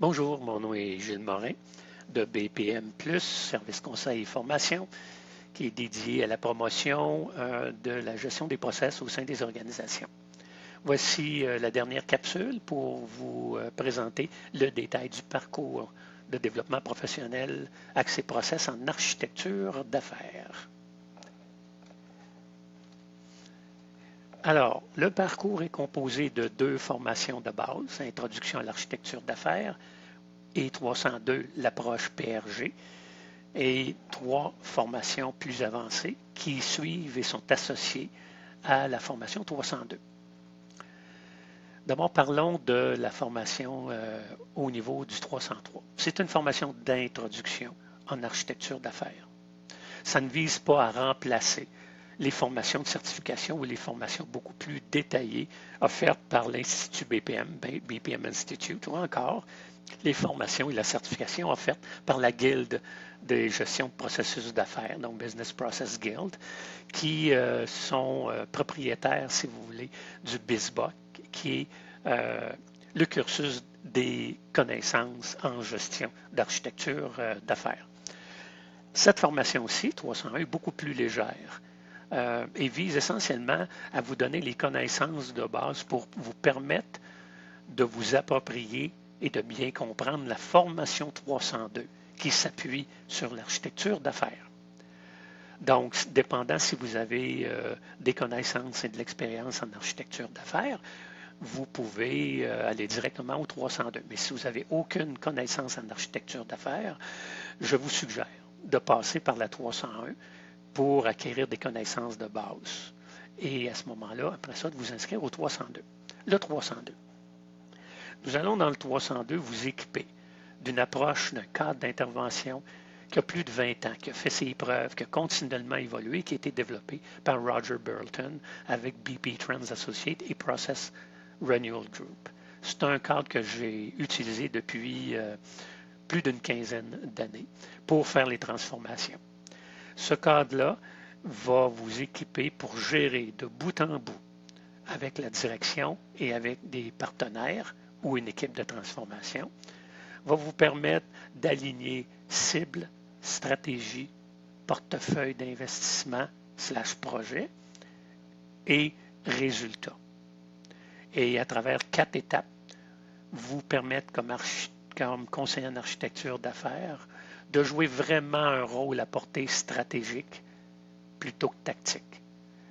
Bonjour, mon nom est Gilles Morin de BPM+, Service Conseil et Formation, qui est dédié à la promotion de la gestion des process au sein des organisations. Voici la dernière capsule pour vous présenter le détail du parcours de développement professionnel axé process en architecture d'affaires. Alors, le parcours est composé de 2 formations de base, Introduction à l'architecture d'affaires et 302, l'approche PRG, et 3 formations plus avancées qui suivent et sont associées à la formation 302. D'abord, parlons de la formation au niveau du 303. C'est une formation d'introduction en architecture d'affaires. Ça ne vise pas à remplacer les formations de certification ou les formations beaucoup plus détaillées offertes par l'Institut BPM, BPM Institute, ou encore les formations et la certification offertes par la Guilde des gestions de processus d'affaires, donc Business Process Guild, qui sont propriétaires, si vous voulez, du BISBOC, qui est le cursus des connaissances en gestion d'architecture d'affaires. Cette formation-ci, 301, est beaucoup plus légère et vise essentiellement à vous donner les connaissances de base pour vous permettre de vous approprier et de bien comprendre la formation 302 qui s'appuie sur l'architecture d'affaires. Donc, dépendant si vous avez des connaissances et de l'expérience en architecture d'affaires, vous pouvez aller directement au 302. Mais si vous n'avez aucune connaissance en architecture d'affaires, je vous suggère de passer par la 301 pour acquérir des connaissances de base. Et à ce moment-là, après ça, de vous inscrire au 302. Le 302. Nous allons dans le 302 vous équiper d'une approche, d'un cadre d'intervention qui a plus de 20 ans, qui a fait ses preuves, qui a continuellement évolué, qui a été développé par Roger Burleton avec BP Trends Associates et Process Renewal Group. C'est un cadre que j'ai utilisé depuis plus d'une quinzaine d'années pour faire les transformations. Ce cadre-là va vous équiper pour gérer de bout en bout avec la direction et avec des partenaires ou une équipe de transformation, va vous permettre d'aligner cibles, stratégie, portefeuille d'investissement / projet et résultats. Et à travers 4 étapes, vous permettre comme conseiller en architecture d'affaires de jouer vraiment un rôle à portée stratégique plutôt que tactique.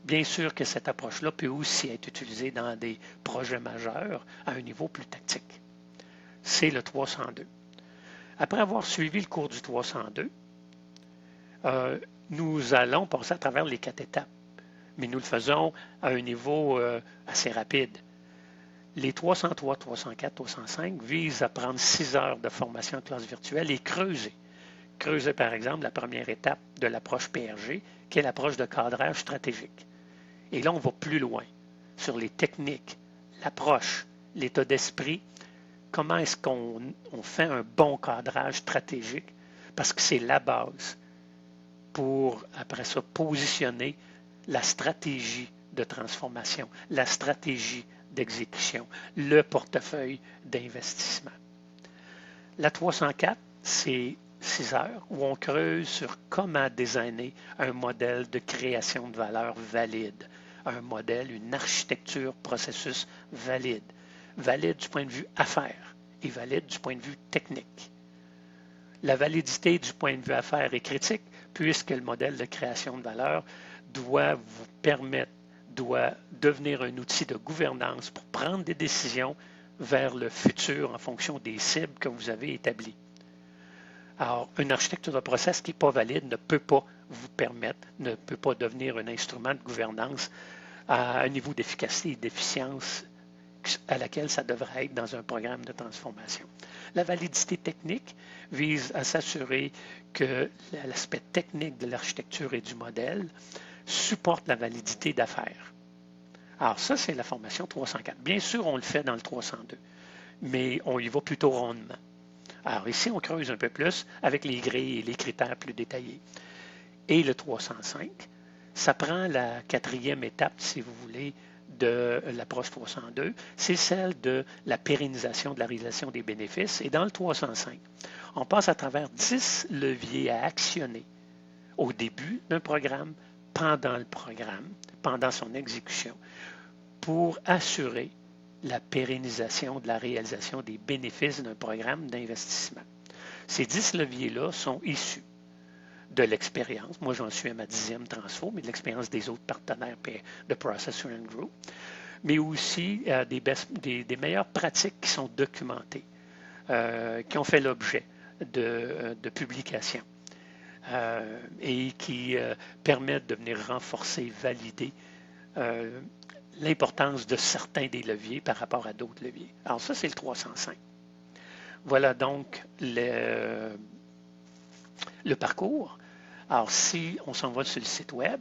Bien sûr que cette approche-là peut aussi être utilisée dans des projets majeurs à un niveau plus tactique. C'est le 302. Après avoir suivi le cours du 302, nous allons passer à travers les 4 étapes, mais nous le faisons à un niveau assez rapide. Les 303, 304, 305 visent à prendre 6 heures de formation en classe virtuelle et creuser. Creuser, par exemple, la première étape de l'approche PRG, qui est l'approche de cadrage stratégique. Et là, on va plus loin sur les techniques, l'approche, l'état d'esprit, comment est-ce qu'on fait un bon cadrage stratégique, parce que c'est la base pour, après ça, positionner la stratégie de transformation, la stratégie d'exécution, le portefeuille d'investissement. La 304, c'est 6 heures où on creuse sur comment designer un modèle de création de valeur valide, un modèle, une architecture processus valide, valide du point de vue affaires et valide du point de vue technique. La validité du point de vue affaires est critique puisque le modèle de création de valeur doit vous permettre, doit devenir un outil de gouvernance pour prendre des décisions vers le futur en fonction des cibles que vous avez établies. Alors, une architecture de process qui n'est pas valide ne peut pas vous permettre, ne peut pas devenir un instrument de gouvernance à un niveau d'efficacité et d'efficience à laquelle ça devrait être dans un programme de transformation. La validité technique vise à s'assurer que l'aspect technique de l'architecture et du modèle supporte la validité d'affaires. Alors ça, c'est la formation 304. Bien sûr, on le fait dans le 302, mais on y va plutôt rondement. Alors ici, on creuse un peu plus avec les grilles et les critères plus détaillés. Et le 305, ça prend la 4e étape, si vous voulez, de l'approche 302, c'est celle de la pérennisation de la réalisation des bénéfices. Et dans le 305, on passe à travers 10 leviers à actionner au début d'un programme, pendant le programme, pendant son exécution, pour assurer la pérennisation de la réalisation des bénéfices d'un programme d'investissement. Ces 10 leviers-là sont issus de l'expérience. Moi, j'en suis à ma 10e transfo, mais de l'expérience des autres partenaires de Processor & Group, mais aussi des meilleures pratiques qui sont documentées, qui ont fait l'objet de publications et qui permettent de venir renforcer, valider l'importance de certains des leviers par rapport à d'autres leviers. Alors ça, c'est le 305. Voilà donc le parcours. Alors, si on s'en va sur le site web,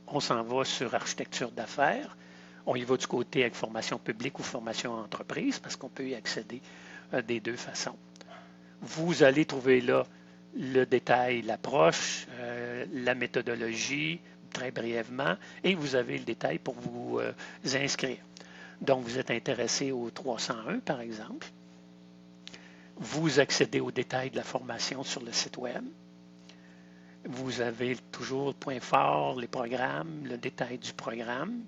on s'en va sur architecture d'affaires, on y va du côté avec formation publique ou formation entreprise, parce qu'on peut y accéder des deux façons. Vous allez trouver là le détail, l'approche, la méthodologie, très brièvement, et vous avez le détail pour vous inscrire. Donc, vous êtes intéressé au 301, par exemple. Vous accédez aux détails de la formation sur le site web. Vous avez toujours le point fort, les programmes, le détail du programme.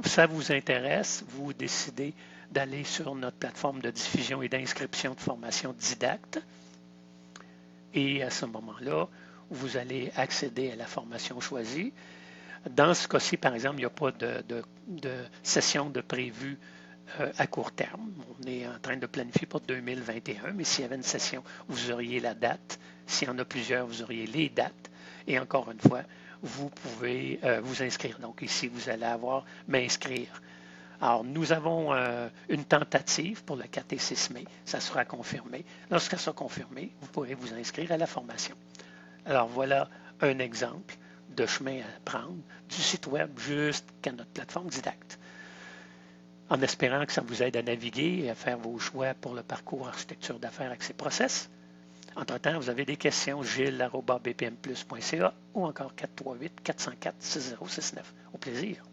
Ça vous intéresse, vous décidez d'aller sur notre plateforme de diffusion et d'inscription de formation Didacte. Et à ce moment-là, vous allez accéder à la formation choisie. Dans ce cas-ci, par exemple, il n'y a pas de session de prévue à court terme. On est en train de planifier pour 2021, mais s'il y avait une session, vous auriez la date. S'il y en a plusieurs, vous auriez les dates. Et encore une fois, vous pouvez vous inscrire. Donc ici, vous allez avoir m'inscrire. Alors, nous avons une tentative pour le 4 et 6 mai. Ça sera confirmé. Lorsqu'elle sera confirmée, vous pourrez vous inscrire à la formation. Alors, voilà un exemple de chemin à prendre du site web jusqu'à notre plateforme Didacte. En espérant que ça vous aide à naviguer et à faire vos choix pour le parcours architecture d'affaires avec ces process. Entre-temps, vous avez des questions, gilles@bpmplus.ca ou encore 438-404-6069. Au plaisir.